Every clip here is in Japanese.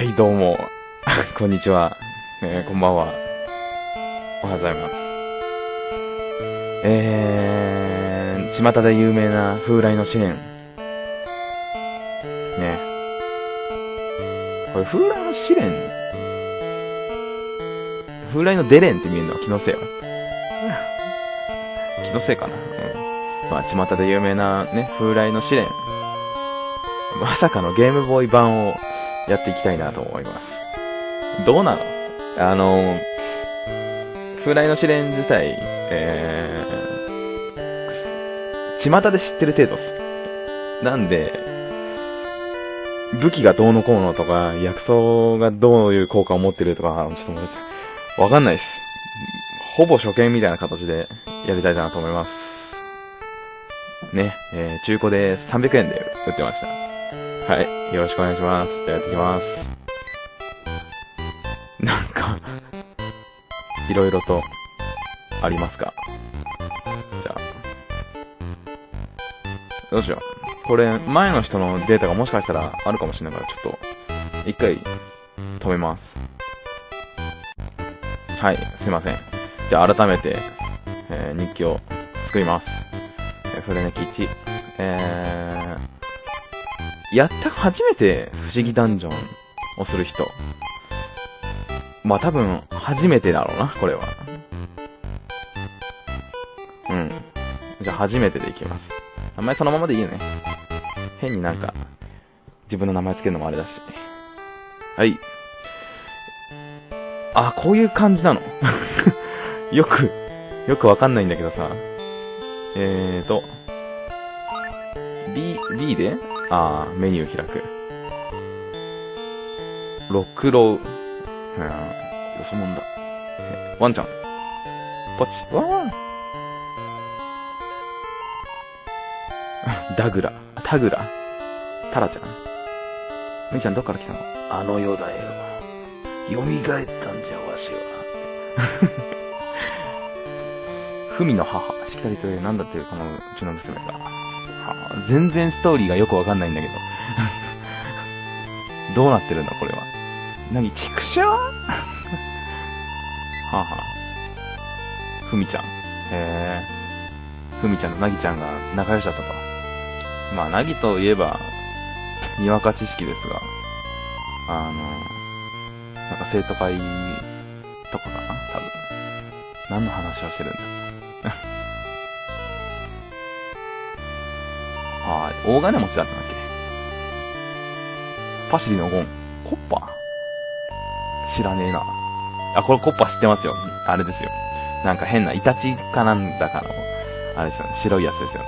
はい、どうも。こんにちは。こんばんは。おはようございます。巷で有名な風来の試練。ね。これ、風来の試練、風来のデレンって見えるのは気のせいわ。気のせいかな。まあ、巷で有名なね、風来の試練。まさかのゲームボーイ版をやっていきたいなと思います。どうなの？風来の試練自体、巷で知ってる程度っす。なんで、武器がどうのこうのとか、薬草がどういう効果を持ってるとか、ちょっともう、わかんないっす。ほぼ初見みたいな形でやりたいなと思います。ね、中古で300円で売ってました。はい、よろしくお願いします。じゃあやっていきます。なんか、いろいろとありますか？じゃあ、どうしよう。これ、前の人のデータがもしかしたらあるかもしれないから、ちょっと、一回、止めます。はい、すいません。じゃあ、改めて、日記を作ります。フレネキ1。初めて不思議ダンジョンをする人。まあ多分、初めてだろうな、これは。うん。じゃあ、初めてでいきます。名前そのままでいいよね。変になんか、自分の名前つけるのもあれだし。はい。あ、こういう感じなのよくわかんないんだけどさ。B でメニュー開く。ロックロウ。よそもんだ。ワンちゃん。ポチ。ワン。タグラ。タラちゃん。みーちゃんどっから来たの？あの世だよ。蘇ったんじゃわしは。ふみの母。しきたりとなんだっていうこのうちの娘が。全然ストーリーがよくわかんないんだけど。どうなってるんだこれは。畜生はあはあ。ふみちゃん。ふみちゃんとなぎちゃんが仲良しだったと。まあ、なぎといえば、にわか知識ですが、なんか生徒会とかかな多分。何の話をしてるんだ大金持ちだったんだっけ？パシリのゴン。コッパ？知らねえな。これコッパ知ってますよ。あれですよ。なんか変なイタチかなんだかの、あれですよね。白いやつですよね。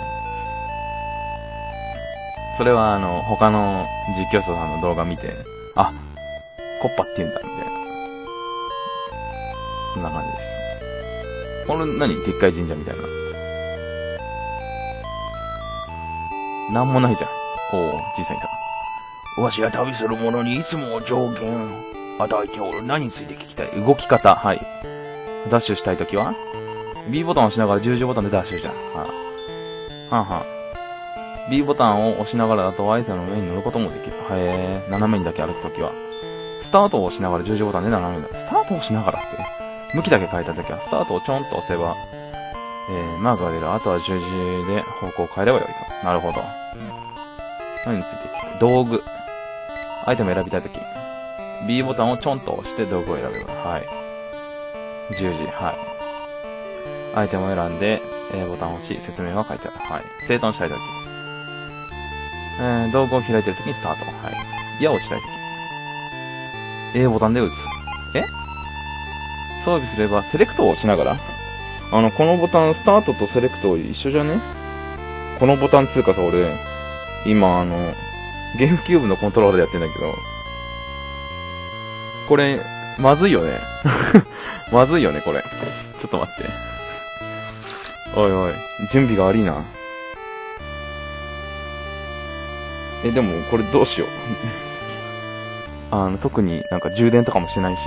それは他の実況者さんの動画見て、コッパって言うんだ、みたいな。そんな感じです。これでっかい神社みたいな。なんもないじゃん。実際にいた。わしが旅する者にいつも上限与えておる。何について聞きたい？動き方、はい。ダッシュしたいときは B ボタンを押しながら十字ボタンでダッシュじゃん。B ボタンを押しながらだと相手の上に乗ることもできる。斜めにだけ歩くときは。スタートを押しながら十字ボタンで斜めに。スタートを押しながらって。向きだけ変えたときは、スタートをちょんと押せば、マークが出る。あとは十字で方向を変えればよいと。なるほど。何について聞く？道具。アイテム選びたいとき。B ボタンをちょんと押して道具を選べば。はい。十字。はい。アイテムを選んで、A ボタンを押し、説明が書いてある。はい。整頓したいとき。道具を開いてるときにスタート。はい。矢を打ちたいとき。A ボタンで打つ。装備すれば、セレクトを押しながらこのボタン、スタートとセレクト一緒じゃね？このボタンつうかさ、俺、今ゲームキューブのコントローラーでやってんだけど、これ、まずいよね。まずいよね、これ。ちょっと待って。おいおい、準備が悪いな。でも、これどうしよう。特になんか充電とかもしてないし。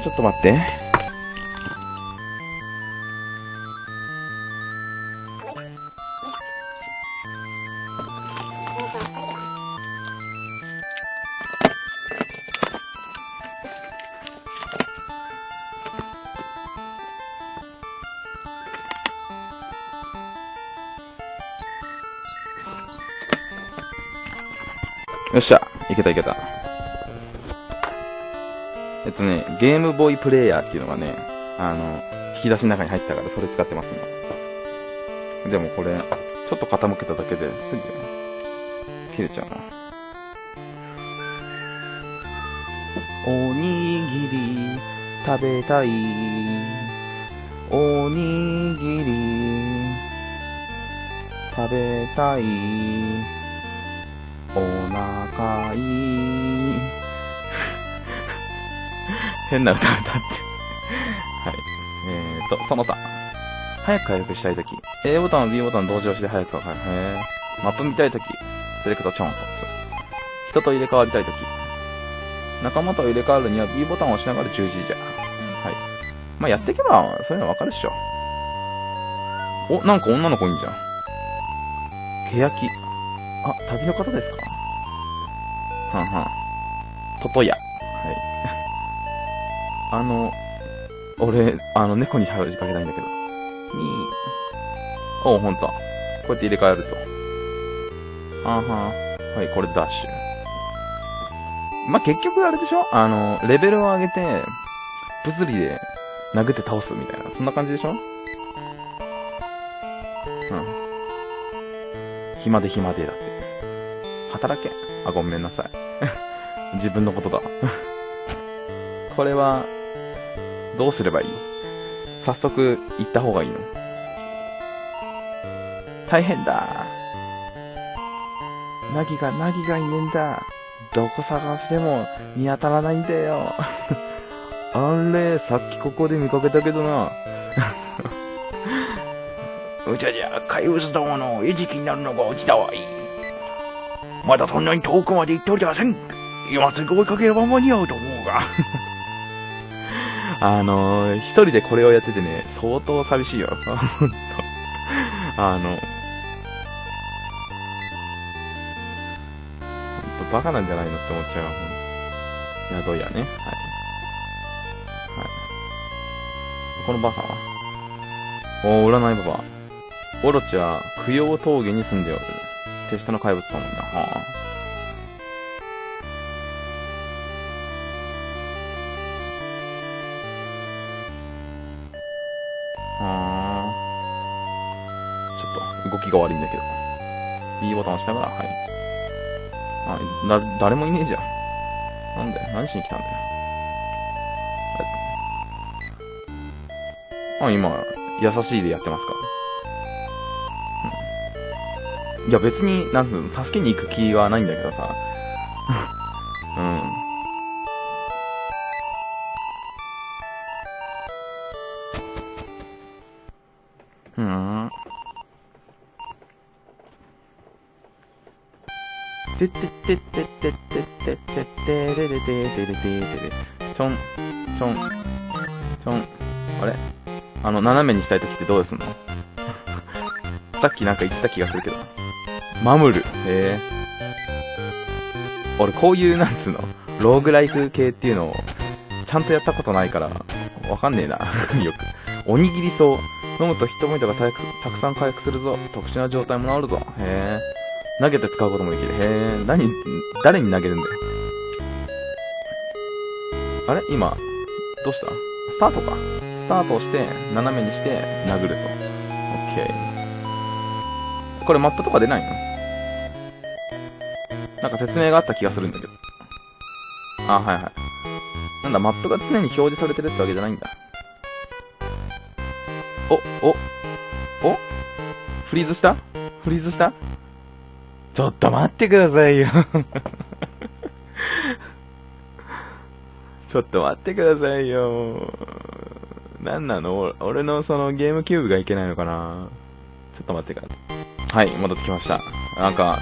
ちょっと待って。よっしゃ、いけたいけた。ゲームボーイプレイヤーっていうのがね、引き出しの中に入ってたからそれ使ってます今。でもこれ、ちょっと傾けただけですぐ切れちゃうな。おにぎり食べたい。おにぎり食べたい。お腹いい。変な歌歌って。はい。その他。早く回復したいとき。A ボタンは B ボタン同時押しで早く回復。マップ見たいとき。セレクトチョンと。人と入れ替わりたいとき。仲間と入れ替わるには B ボタンを押しながら十字じゃ。はい。まあ、やっていけば、そういうのわかるっしょ。お、なんか女の子いいんじゃん。けやき。あ、旅の方ですか？はんはん。トトヤ。はい。俺、猫に話しかけたいんだけど。お、ほんと。こうやって入れ替えると。はんはん。はい、これダッシュ。まあ、結局あれでしょ？レベルを上げて、物理で殴って倒すみたいな。そんな感じでしょ？うん。暇でだって。働け。あ、ごめんなさい。自分のことだ。これは、どうすればいい？早速、行った方がいいの？大変だ。ナギがいねえんだ。どこ探しても見当たらないんだよ。あれ、さっきここで見かけたけどな。うじゃじゃ、怪物どもの餌食になるのが落ちたわい。まだそんなに遠くまで行っておりません。今すぐ追いかければ間に合うと思うが。一人でこれをやっててね、相当寂しいよ。ほんと。バカなんじゃないのって思っちゃう。宿屋ね。はい。はい。このバカは占いババ。オロチは、供養峠に住んでおる。手下の怪物だもんな。はあ。ちょっと、動きが悪いんだけど。B ボタン押しながら、はい。誰もいねえじゃん。なんで何しに来たんだよ。はい、今、優しいでやってますか？いや別に、なんつうの、助けに行く気はないんだけどさ。うん。てってってってってってってってってれれれれれれれれちょん、ちょん、ちょん。あれ？斜めにしたいときってどうすんの？さっきなんか言った気がするけど。マムル。俺こういう、なんつうの、ローグライフ系っていうのを、ちゃんとやったことないから、わかんねえな。よく。おにぎりそう。飲むとヒットポイントがたくさん回復するぞ。特殊な状態も治るぞ。投げて使うこともできる。誰に投げるんだよ。あれ今、どうした？スタートか。スタートをして、斜めにして、殴ると。オッケー。これマップとか出ないの？なんか説明があった気がするんだけど。あ、はいはい。なんだ、マップが常に表示されてるってわけじゃないんだ。おフリーズしたちょっと待ってくださいよ。ちょっと待ってくださいよ。なんなの？俺のそのゲームキューブがいけないのかな？ちょっと待ってから。はい、戻ってきました。なんか、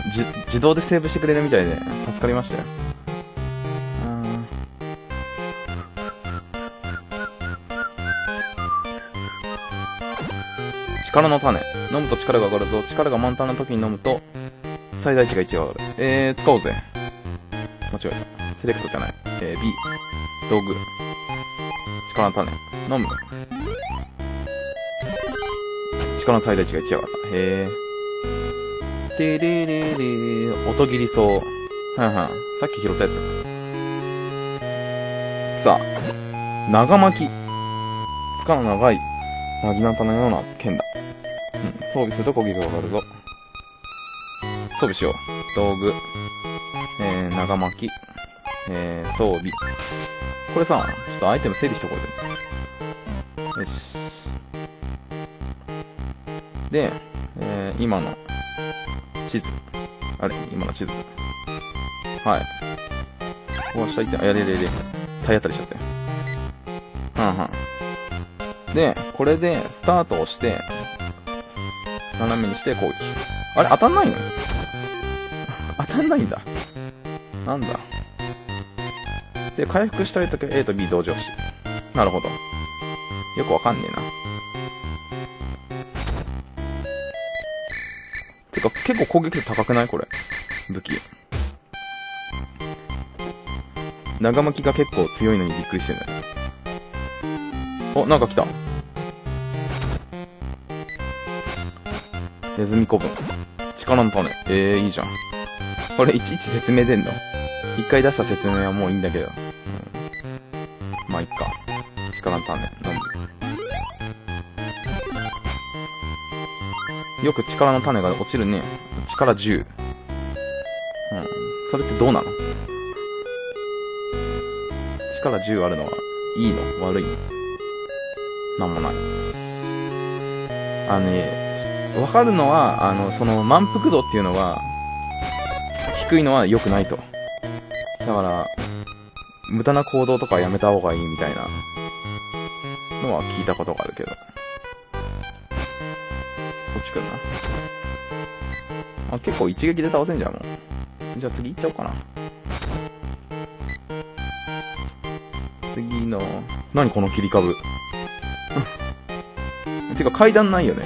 自動でセーブしてくれるみたいで、助かりましたよ。力の種。飲むと力が上がるぞ。力が満タンな時に飲むと、最大値が1上がる。使おうぜ。間違えた。セレクトじゃない。B。道具。力の種。飲む。力の最大値が1上がった。てれれれ音切りそう。はいはい。さっき拾ったやつ。さあ、長巻き。塚の長い、なぎなたのような剣だ。装備すると攻撃が上がるぞ。装備しよう。道具。長巻き。装備。これさ、ちょっとアイテム整理しとこうぜ。よし。で、今の地図。あれ今の地図。はい。壊したいって、体当たりしちゃったよ。で、これで、スタートをして、斜めにして攻撃。あれ当たんないの当たんないんだ。なんだ。で、回復したいときは A と B 同時押し。なるほど。よくわかんねえな。てか、結構攻撃力高くないこれ。武器。長巻きが結構強いのにびっくりしてるね。お、なんか来た。ネズミ古文。力の種。いいじゃん。これいちいち説明出んの？一回出した説明はもういいんだけど。まあ、いっか。力の種。なんでよく力の種が落ちるね。力10。それってどうなの？力10あるのはいいの？悪いの？なんもない。わかるのは、その満腹度っていうのが、低いのは良くないと。だから、無駄な行動とかやめた方がいいみたいなのは聞いたことがあるけど。こっち来んな。結構一撃で倒せんじゃん、もう。じゃあ次行っちゃおうかな。次の、何この切り株。てか階段ないよね。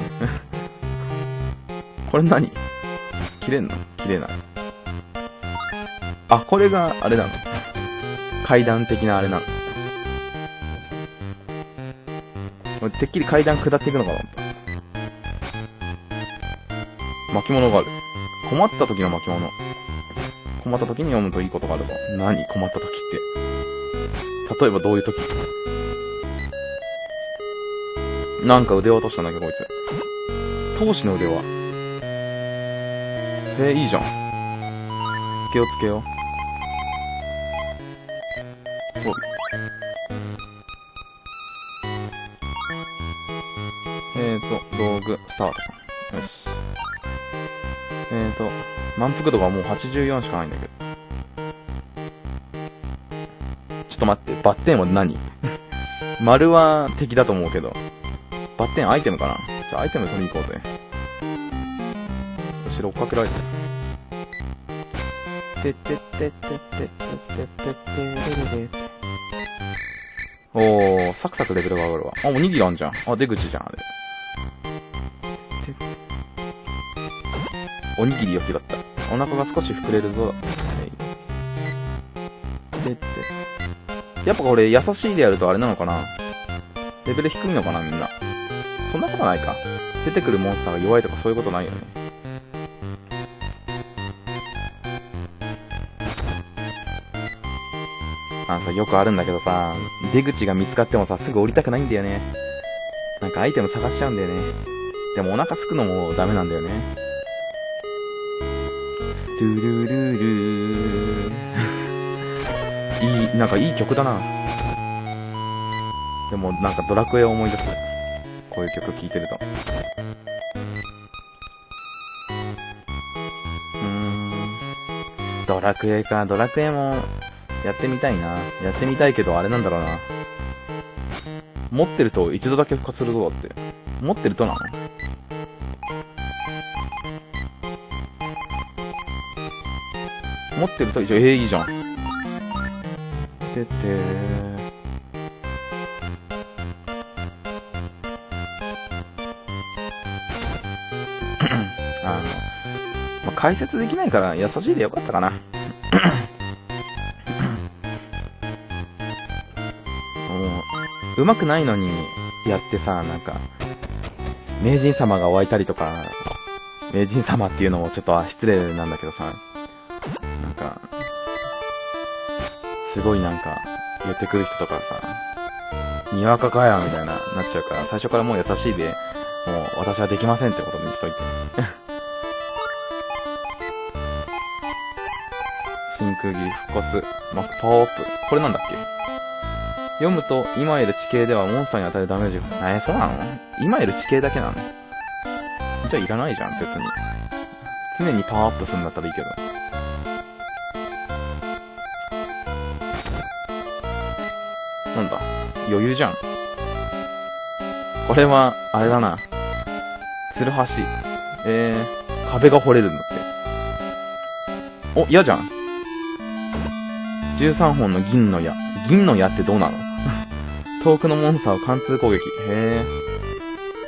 これ何？切れんの？切れない。あ、これがあれなの？階段的なあれなの？俺てっきり階段下っていくのかと思った。巻物がある。困った時の巻物。困った時に読むといいことがあると。何？困った時って。例えばどういう時？なんか腕を落としたんだけど、こいつ。闘士の腕輪。いいじゃん。つけようつけよう。装備。道具、スタート。よし。満腹度がもう84しかないんだけど。ちょっと待って、バッテンは何？丸は敵だと思うけど。バッテンアイテムかな？じゃあアイテム取りに行こうぜ。後ろ追っかけられてる。おー、サクサクレベルが上がるわ。あ、おにぎりあんじゃん。あ、出口じゃん、あれ。おにぎりよ拾った。お腹が少し膨れるぞ。やっぱこれ優しいでやるとあれなのかな？レベル低いのかなみんな。そんなことないか。出てくるモンスターが弱いとかそういうことないよね。よくあるんだけどさ、出口が見つかってもさ、すぐ降りたくないんだよね。なんかアイテム探しちゃうんだよね。でもお腹すくのもダメなんだよね。ルルルルーなんかいい曲だな。でもなんかドラクエを思い出す。こういう曲聴いてると。ドラクエか。ドラクエもやってみたいな。やってみたいけどあれなんだろうな。持ってると一度だけ復活するぞだって。持ってるとなの？持ってると一応、いいじゃん。解説できないから優しいでよかったかな。うまくないのにやってさ、なんか、名人様が湧いたりとか、名人様っていうのもちょっと失礼なんだけどさ、なんか、すごいなんか、言ってくる人とかさ、にわかかやみたいな、なっちゃうから、最初からもう優しいで、もう私はできませんってことにしといて。真空儀復活、マックパワーアップ。これなんだっけ？読むと、今いる地形ではモンスターに与えるダメージが、そうなの？今いる地形だけなの？じゃあいらないじゃん、別に。常にパワーアップするんだったらいいけど。なんだ？余裕じゃん。これは、あれだな。ツルハシ。壁が掘れるんだって。お、嫌じゃん。13本の銀の矢。銀の矢ってどうなの？遠くのモンスターを貫通攻撃。へー。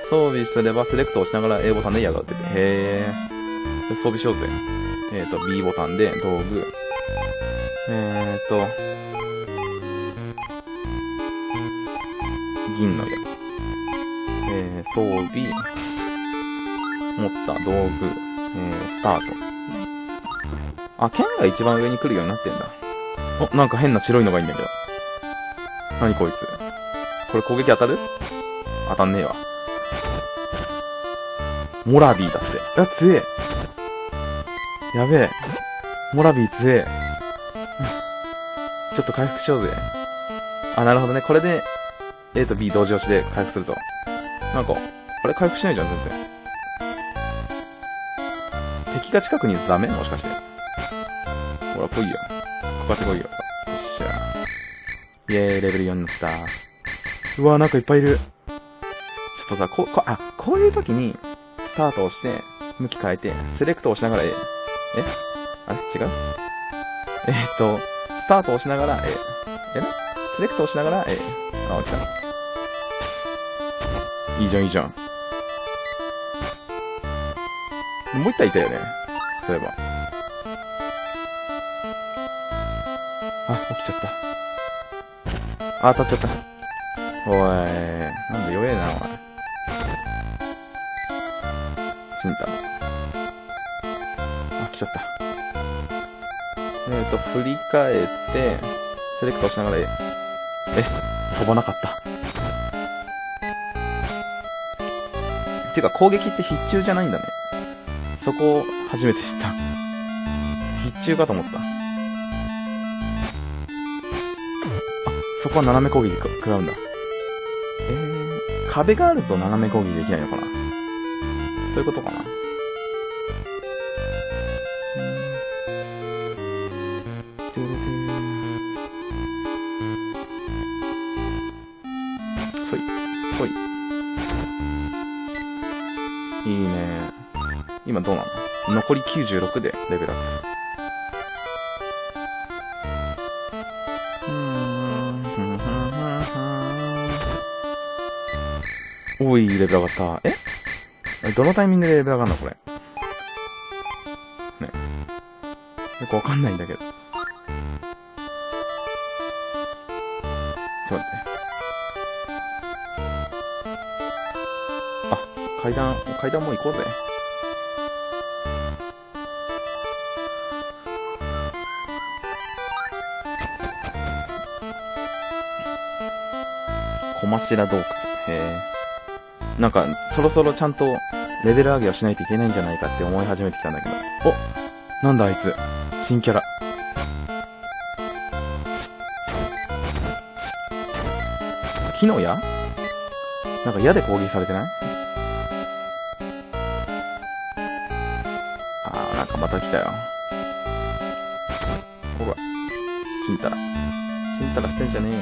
装備すればセレクトをしながら A ボタンで矢が撃てて。へー。装備しようぜ。B ボタンで道具。銀の矢。装備。持った道具。スタート。あ、剣が一番上に来るようになってんだ。お、なんか変な白いのがいいんだけど。何こいつ。これ攻撃当たる？当たんねえわ。モラビーだって。強え。やべえ。モラビー強え。ちょっと回復しようぜ。あ、なるほどね。これで、A と B 同時押しで回復すると。なんか、あれ回復しないじゃん、全然。敵が近くにいるとダメ？もしかして。ほら、来いよ。ここって来いよ。よっしゃ。イェーイ、レベル4になった。うわ、なんかいっぱいいる。ちょっとさ、こういう時に、スタートをして、向き変えて、セレクトをしながら A。あれ違う？スタートをしながら A。セレクトをしながら A。あ、来た。いいじゃん、いいじゃん。もう一体いたよね。そういえば。あ、起きちゃった。あ、当たっちゃった。おい、なんで弱えな、お前。死んだ。あ、来ちゃった。振り返って、セレクトしながら、飛ばなかった。てか、攻撃って必中じゃないんだね。そこを初めて知った。必中かと思った。あ、そこは斜め攻撃食らうんだ。壁があると斜め攻撃できないのかな？そういうことかな？ほい、ほい。いいね。今どうなの？残り96でレベルアップ。おい、レベル上がった。どのタイミングでレベル上がるのこれ。ね。よくわかんないんだけど。ちょっと待って。あ、階段もう行こうぜ。小柱洞窟。なんか、そろそろちゃんとレベル上げをしないといけないんじゃないかって思い始めてきたんだけど。お！なんだあいつ。新キャラ。木の矢？なんか矢で攻撃されてない？なんかまた来たよ。ほら。ちんたら捨てんじゃねえよ。